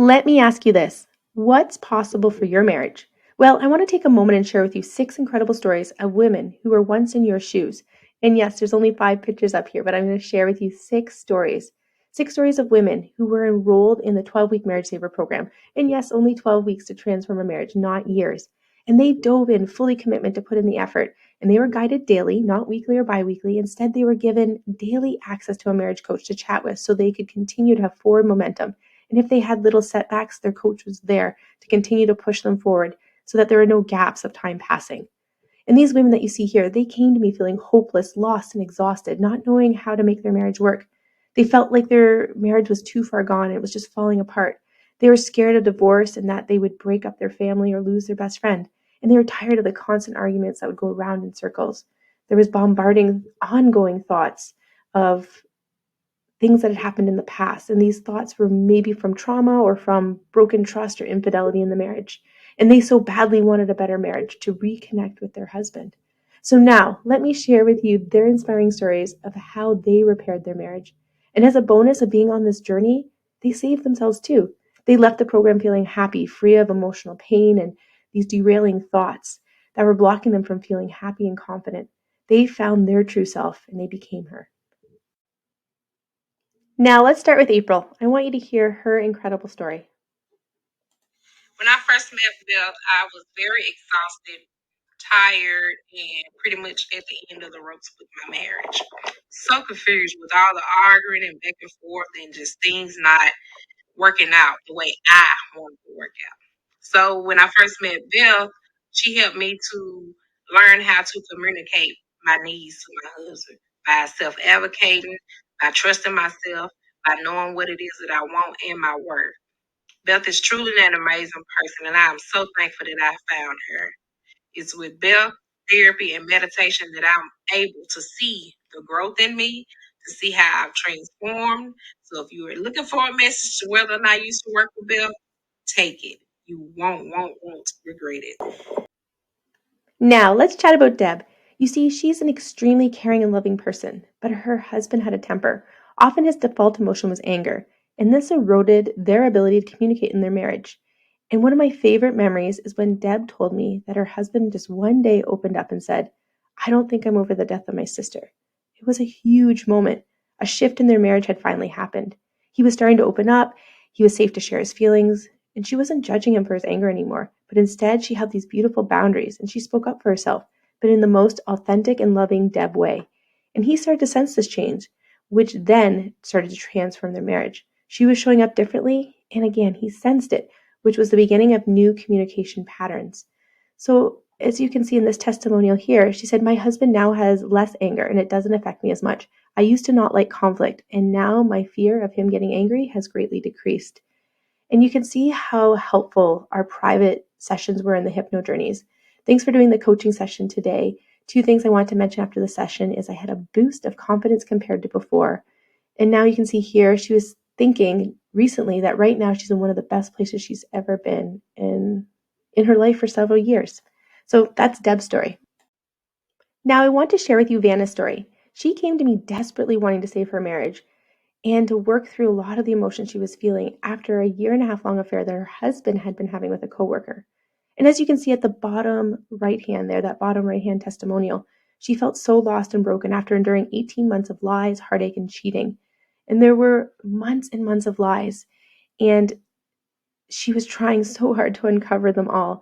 Let me ask you this. What's possible for your marriage? Well, I want to take a moment and share with you 6 incredible stories of women who were once in your shoes. And yes, there's only 5 pictures up here, but I'm going to share with you 6 stories. 6 stories of women who were enrolled in the 12-week Marriage Saver program. And yes, only 12 weeks to transform a marriage, not years. And they dove in fully commitment to put in the effort. And they were guided daily, not weekly or biweekly. Instead, they were given daily access to a marriage coach to chat with so they could continue to have forward momentum. And if they had little setbacks, their coach was there to continue to push them forward so that there were no gaps of time passing. And these women that you see here, they came to me feeling hopeless, lost, and exhausted, not knowing how to make their marriage work. They felt like their marriage was too far gone and it was just falling apart. They were scared of divorce and that they would break up their family or lose their best friend. And they were tired of the constant arguments that would go around in circles. There was bombarding, ongoing thoughts of things that had happened in the past. And these thoughts were maybe from trauma or from broken trust or infidelity in the marriage. And they so badly wanted a better marriage to reconnect with their husband. So now let me share with you their inspiring stories of how they repaired their marriage. And as a bonus of being on this journey, they saved themselves too. They left the program feeling happy, free of emotional pain and these derailing thoughts that were blocking them from feeling happy and confident. They found their true self and they became her. Now let's start with April. I want you to hear her incredible story. When I first met Beth, I was very exhausted, tired, and pretty much at the end of the ropes with my marriage. So confused with all the arguing and back and forth and just things not working out the way I wanted to work out. So when I first met Beth, she helped me to learn how to communicate my needs to my husband by self-advocating, by trusting myself, by knowing what it is that I want and my worth. Beth is truly an amazing person, and I am so thankful that I found her. It's with Beth, therapy, and meditation that I'm able to see the growth in me, to see how I've transformed. So if you are looking for a message to whether or not you used to work with Beth, take it. You won't regret it. Now let's chat about Deb. You see, she's an extremely caring and loving person, but her husband had a temper. Often his default emotion was anger, and this eroded their ability to communicate in their marriage. And one of my favorite memories is when Deb told me that her husband just one day opened up and said, "I don't think I'm over the death of my sister." It was a huge moment. A shift in their marriage had finally happened. He was starting to open up, he was safe to share his feelings, and she wasn't judging him for his anger anymore, but instead she had these beautiful boundaries and she spoke up for herself, but in the most authentic and loving Deb way. And he started to sense this change, which then started to transform their marriage. She was showing up differently, and again, he sensed it, which was the beginning of new communication patterns. So, as you can see in this testimonial here, she said, "My husband now has less anger and it doesn't affect me as much. I used to not like conflict, and now my fear of him getting angry has greatly decreased." And you can see how helpful our private sessions were in the hypno journeys. Thanks for doing the coaching session today. 2 things I want to mention after the session is I had a boost of confidence compared to before. And now you can see here, she was thinking recently that right now she's in one of the best places she's ever been in her life for several years. So that's Deb's story. Now I want to share with you Vanna's story. She came to me desperately wanting to save her marriage and to work through a lot of the emotions she was feeling after a year-and-a-half long affair that her husband had been having with a coworker. And as you can see at the bottom right hand there, that bottom right hand testimonial, she felt so lost and broken after enduring 18 months of lies, heartache, and cheating. And there were months and months of lies, and she was trying so hard to uncover them all.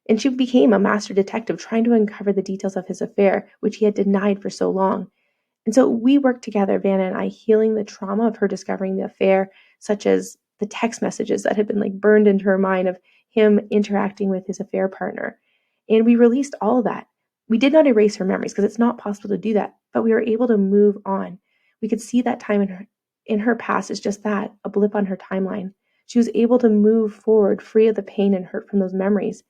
And she became a master detective trying to uncover the details of his affair, which he had denied for so long. And so we worked together, Vanna and I, healing the trauma of her discovering the affair, such as the text messages that had been like burned into her mind of him interacting with his affair partner. And we released all of that. We did not erase her memories because it's not possible to do that, but we were able to move on. We could see that time in her past as just that, a blip on her timeline. She was able to move forward free of the pain and hurt from those memories.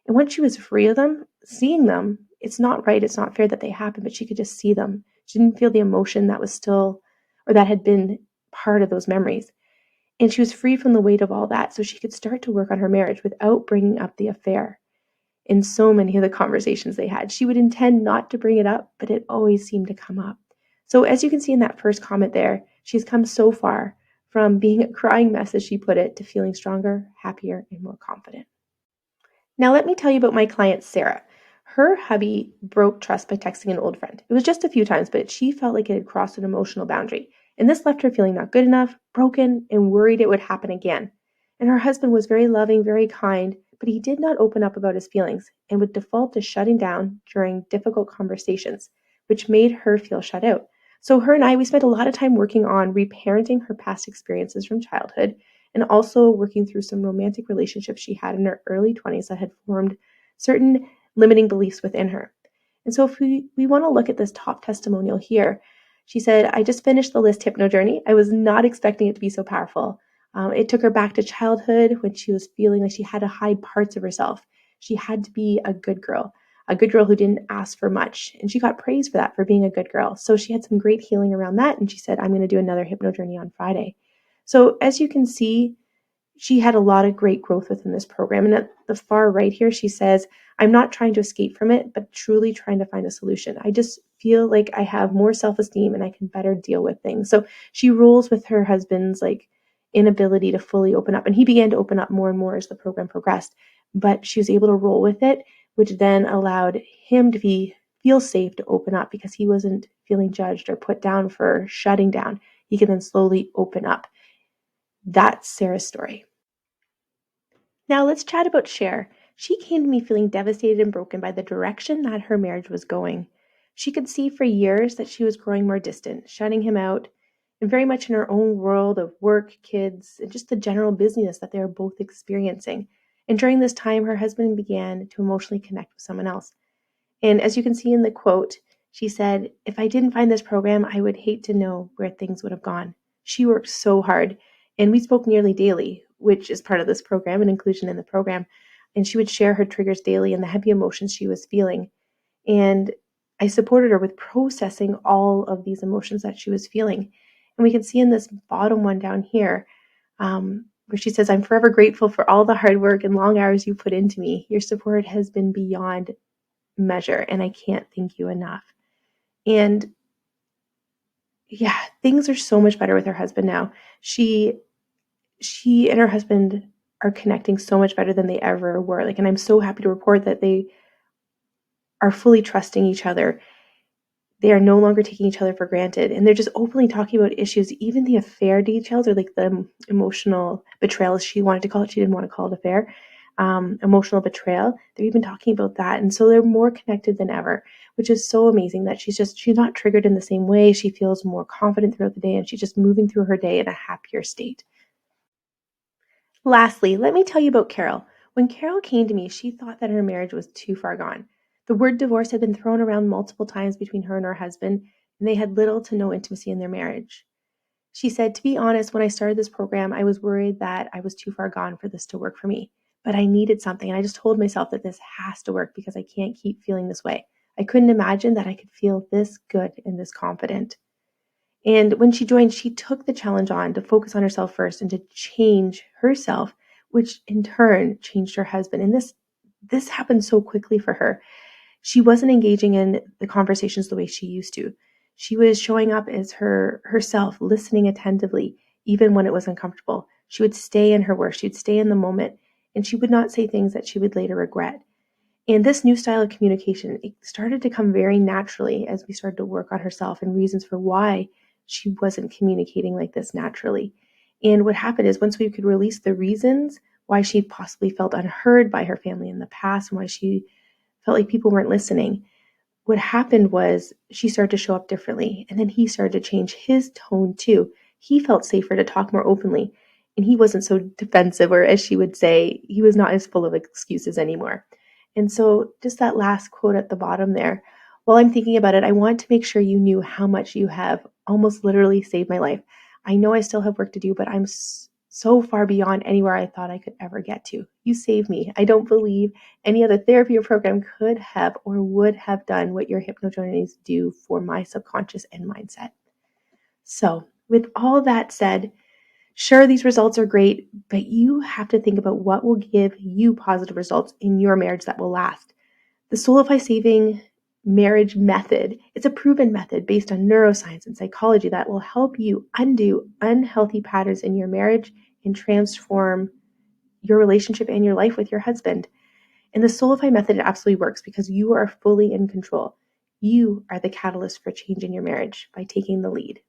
And once she was free of them, seeing them, it's not right, it's not fair that they happened, but she could just see them. She didn't feel the emotion that was still, or that had been part of those memories. And she was free from the weight of all that, so she could start to work on her marriage without bringing up the affair. In so many of the conversations they had, she would intend not to bring it up, but it always seemed to come up. So as you can see in that first comment there, she's come so far from being a crying mess, as she put it, to feeling stronger, happier, and more confident. Now, let me tell you about my client, Sarah. Her hubby broke trust by texting an old friend. It was just a few times, but she felt like it had crossed an emotional boundary. And this left her feeling not good enough, broken, and worried it would happen again. And her husband was very loving, very kind, but he did not open up about his feelings and would default to shutting down during difficult conversations, which made her feel shut out. So her and I, we spent a lot of time working on reparenting her past experiences from childhood and also working through some romantic relationships she had in her early 20s that had formed certain limiting beliefs within her. And so if we want to look at this top testimonial here, she said, I just finished the list Hypno Journey. I was not expecting it to be so powerful. It took her back to childhood when she was feeling like she had to hide parts of herself. She had to be a good girl who didn't ask for much. And she got praised for that, for being a good girl. So she had some great healing around that. And she said, I'm going to do another Hypno Journey on Friday. So as you can see, she had a lot of great growth within this program. And at the far right here, she says, I'm not trying to escape from it, but truly trying to find a solution. I just feel like I have more self-esteem and I can better deal with things. So she rules with her husband's inability to fully open up. And he began to open up more and more as the program progressed. But she was able to roll with it, which then allowed him to feel safe to open up because he wasn't feeling judged or put down for shutting down. He could then slowly open up. That's Sarah's story. Now let's chat about Cher. She came to me feeling devastated and broken by the direction that her marriage was going. She could see for years that she was growing more distant, shutting him out, and very much in her own world of work, kids, and just the general busyness that they were both experiencing. And during this time, her husband began to emotionally connect with someone else. And as you can see in the quote, she said, if I didn't find this program, I would hate to know where things would have gone. She worked so hard, and we spoke nearly daily, which is part of this program and inclusion in the program. And she would share her triggers daily and the heavy emotions she was feeling. And I supported her with processing all of these emotions that she was feeling. And we can see in this bottom one down here, where she says, I'm forever grateful for all the hard work and long hours you put into me. Your support has been beyond measure, and I can't thank you enough. And yeah, things are so much better with her husband now. She and her husband are connecting so much better than they ever were. And I'm so happy to report that they are fully trusting each other. They are no longer taking each other for granted, and they're just openly talking about issues, even the affair details or the emotional betrayal, as she wanted to call it. She didn't want to call it affair. Emotional betrayal. They're even talking about that, and so they're more connected than ever, which is so amazing. That she's not triggered in the same way. She feels more confident throughout the day, and she's just moving through her day in a happier state. Lastly, let me tell you about Carol. When Carol came to me, she thought that her marriage was too far gone. The word divorce had been thrown around multiple times between her and her husband, and they had little to no intimacy in their marriage. She said, to be honest, when I started this program, I was worried that I was too far gone for this to work for me. But I needed something, and I just told myself that this has to work because I can't keep feeling this way. I couldn't imagine that I could feel this good and this confident. And when she joined, she took the challenge on to focus on herself first and to change herself, which in turn changed her husband. And this happened so quickly for her. She wasn't engaging in the conversations the way she used to. She was showing up as herself, listening attentively, even when it was uncomfortable. She would stay in her work. She'd stay in the moment, and she would not say things that she would later regret. And this new style of communication, it started to come very naturally as we started to work on herself and reasons for why she wasn't communicating like this naturally. And what happened is once we could release the reasons why she possibly felt unheard by her family in the past and why she felt like people weren't listening, what happened was she started to show up differently. And then he started to change his tone too. He felt safer to talk more openly. And he wasn't so defensive, or as she would say, he was not as full of excuses anymore. And so just that last quote at the bottom there, while I'm thinking about it, I want to make sure you knew how much you have almost literally saved my life. I know I still have work to do, but I'm so far beyond anywhere I thought I could ever get to. You saved me. I don't believe any other therapy or program could have or would have done what your hypnojourneys do for my subconscious and mindset. So with all that said, sure, these results are great, but you have to think about what will give you positive results in your marriage that will last. The Soulify saving marriage method. It's a proven method based on neuroscience and psychology that will help you undo unhealthy patterns in your marriage and transform your relationship and your life with your husband. And the Soulify method, it absolutely works because you are fully in control. You are the catalyst for change in your marriage by taking the lead.